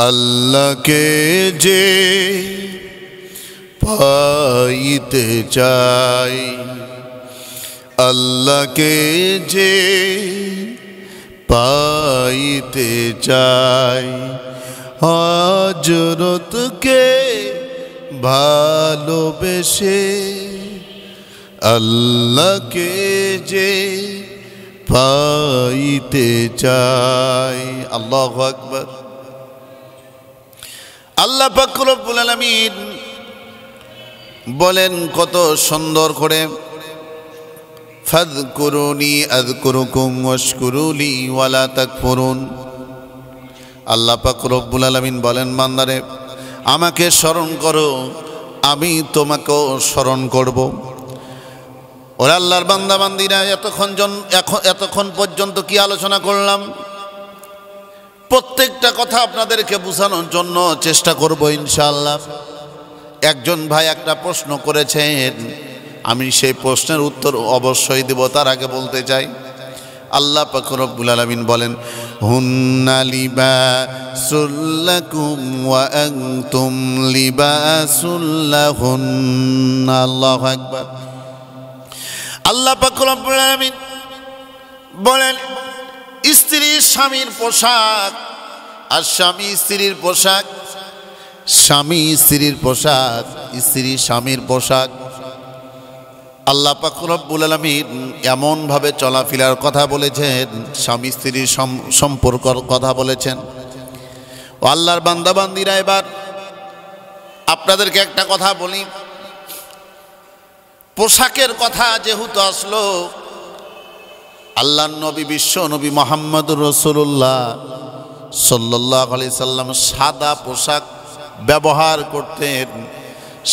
আল্লাহকে যে পাইতে চাই, আল্লাহকে যে পাইতে চাই, হযরতকে ভালোবেসে আল্লাহকে যে পাইতে চাই। আল্লাহু আকবার। আল্লাহ পাক রব্বুল আলামিন বলেন কত সুন্দর করে, ফাযকুরুনি আযকুরুকুম ওয়াশকুরুলি ওয়ালা তাকফুরুন। আল্লাহ পাক রব্বুল আলামিন বলেন, বান্দারে আমাকে স্মরণ করো, আমি তোমাকেও স্মরণ করব। ওরা আল্লাহর বান্দা বান্দিরা, এতক্ষণ পর্যন্ত কি আলোচনা করলাম, প্রত্যেকটা কথা আপনাদেরকে বোঝানোর জন্য চেষ্টা করব ইনশাআল্লাহ। একজন ভাই একটা প্রশ্ন করেছেন, আমি সেই প্রশ্নের উত্তর অবশ্যই দেব। তার আগে বলতে চাই, আল্লাহ পাক রব্বুল আলামিন বলেন, হুন্না লিবাসুল লাকুম ওয়া আনতুম লিবাসুল লাহুন্না। আল্লাহু আকবার। আল্লাহ পাক রব্বুল আলামিন বলেন, স্ত্রী স্বামীর পোশাক আর স্বামী স্ত্রীর পোশাক, স্বামী স্ত্রীর পোশাক, স্ত্রী স্বামীর পোশাক। আল্লাহ পাক রব্বুল আলামিন এমনভাবে চলাফেরার কথা বলেছেন, স্বামী স্ত্রীর সম্পর্কর কথা বলেছেন। ও আল্লাহর বান্দা বান্দিরা, এবার আপনাদেরকে একটা কথা বলি। পোশাকের কথা যেহেতু আসলো, আল্লাহর নবী বিশ্ব নবী মুহাম্মদুর রাসূলুল্লাহ সাল্লাল্লাহু আলাইহি সাল্লাম সাদা পোশাক ব্যবহার করতেন,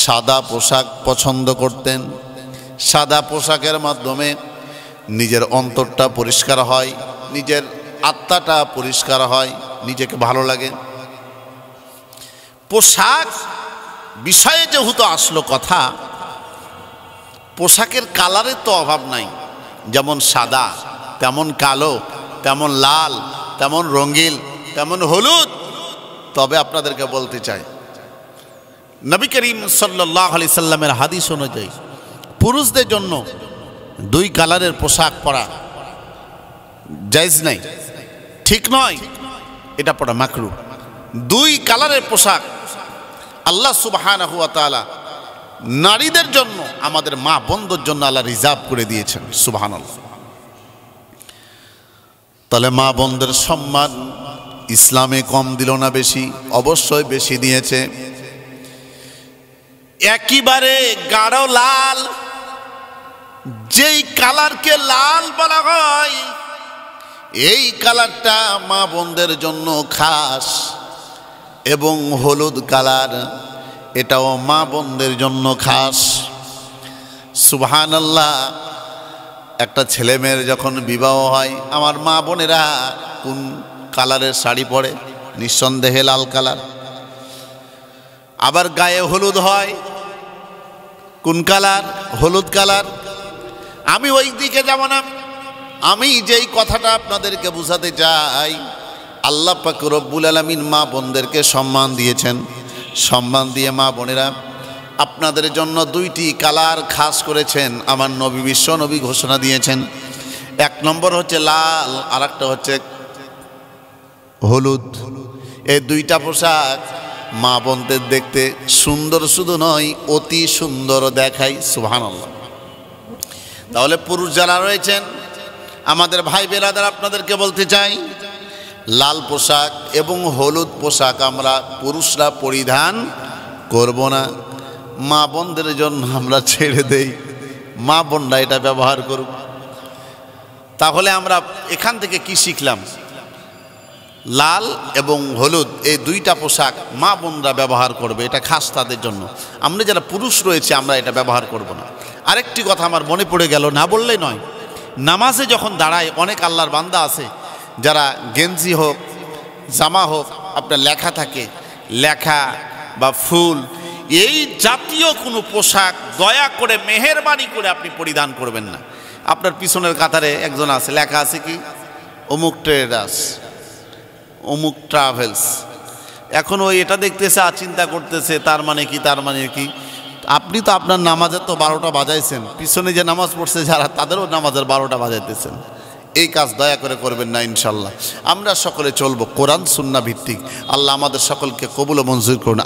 সাদা পোশাক পছন্দ করতেন। সাদা পোশাকের মাধ্যমে নিজের অন্তরটা পরিষ্কার হয়, নিজের আত্মাটা পরিষ্কার হয়, নিজেকে ভালো লাগে। পোশাক বিষয়ে যেহেতু আসলো কথা, পোশাকের কালারের তো অভাব নাই। যেমন সাদা, তেমন কালো, তেমন লাল, তেমন রঙিন, তেমন হলুদ। তবে আপনাদেরকে বলতে চাই, নবী করিম সাল্লাল্লাহু আলাইহি সাল্লামের হাদিস অনুযায়ী পুরুষদের জন্য দুই কালারের পোশাক পরা জায়েজ নাই, ঠিক নয়, এটা পরা মাকরুহ। দুই কালারের পোশাক আল্লাহ সুবহানাহু ওয়া তাআলা নারীদের জন্য, আমাদের মা বোনদের জন্য আল্লাহ রিজার্ভ করে দিয়েছেন। সুবহানাল্লাহ। তাহলে মা বোনদের সম্মান ইসলামে কম দিল না বেশি? অবশ্যই বেশি দিয়েছে। একেবারে গাঢ় লাল, যেই কালারকে লাল বলা হয়, এই কালারটা মা বোনদের জন্য খাস। এবং হলুদ কালার, এটাও মা বোনদের জন্য খাস। সুবহানাল্লাহ। একটা ছেলে মেয়ের যখন বিবাহ হয়, আমার মা বোনেরা কোন কালারের শাড়ি পরে? নিঃসন্দেহে লাল কালার। আবার গায়ে হলুদ হয়, কোন কালার? হলুদ কালার। আমি ওই দিকে যাব না, আমি যেই কথাটা আপনাদেরকে বোঝাতে চাই, আল্লাহ পাক রব্বুল আলামিন মা বোনদেরকে সম্মান দিয়েছেন। সম্মান দিয়ে মা বোনেরা আপনাদের জন্য দুইটি কালার খাস করেছেন, আমার নবী বিশ্ব নবী ঘোষণা দিয়েছেন। এক নম্বর হচ্ছে লাল, আর একটা হচ্ছে হলুদ। এই দুইটা পোশাক মা বোনদের দেখতে সুন্দর শুধু নয়, অতি সুন্দর দেখায়। সুবহানাল্লাহ। তাহলে পুরুষ যারা রয়েছেন, আমাদের ভাই বেরাদার, আপনাদেরকে বলতে চাই, লাল পোশাক এবং হলুদ পোশাক আমরা পুরুষরা পরিধান করব না। মা বোনদের জন্য আমরা ছেড়ে দেই, মা বোনরা এটা ব্যবহার করব। তাহলে আমরা এখান থেকে কি শিখলাম? লাল এবং হলুদ এই দুইটা পোশাক মা বোনরা ব্যবহার করবে, এটা খাস তাদের জন্য। আমরা যারা পুরুষ রয়েছে আমরা এটা ব্যবহার করব না। আরেকটি কথা আমার মনে পড়ে গেল, না বললেই নয়। নামাজে যখন দাঁড়ায়, অনেক আল্লাহর বান্দা আছে যারা গেঞ্জি হোক, জামা হোক, আপনার লেখা থাকে, লেখা বা ফুল, এই জাতীয় কোনো পোশাক দয়া করে মেহেরবানি করে আপনি পরিধান করবেন না। আপনার পিছনের কাতারে একজন আছে, লেখা আছে কি অমুক ট্রেডার্স, অমুক ট্রাভেলস, এখন ওই এটা দেখতেছে আর চিন্তা করতেছে তার মানে কি, তার মানে কি। আপনি তো আপনার নামাজের তো 12টা বাজাইছেন, পিছনে যে নামাজ পড়ছে যারা তাদেরও নামাজের 12টা বাজাইতেছেন। এই কাজ দয়া করে করবেন না ইনশাল্লাহ। আমরা সকলে চলবো কোরআন সুন্নাহ ভিত্তিক। আল্লাহ আমাদের সকলকে কবুল ও মঞ্জুর করুন।